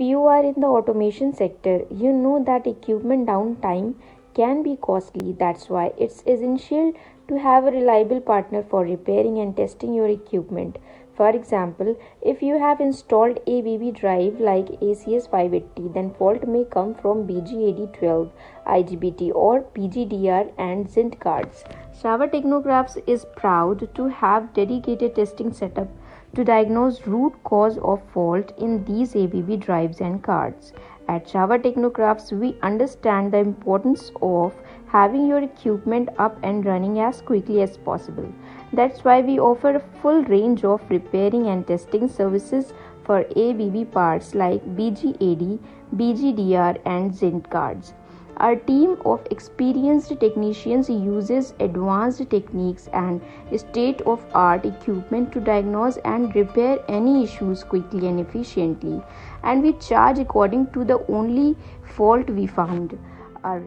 you are in the automation sector, you know that equipment downtime can be costly. That's why it's essential to have a reliable partner for repairing and testing your equipment. For example, if you have installed ABB drive like ACS 580, then fault may come from BGAD12 IGBT or PGDR and Zint cards. Shawa Technocrafts is proud to have dedicated testing setup to diagnose root cause of fault in these ABB drives and cards. At Shawa Technocrafts, we understand the importance of having your equipment up and running as quickly as possible. That's why we offer a full range of repairing and testing services for ABB parts like BGAD, BGDR and Zint cards. Our team of experienced technicians uses advanced techniques and state-of-art equipment to diagnose and repair any issues quickly and efficiently, and we charge according to the only fault we found. Our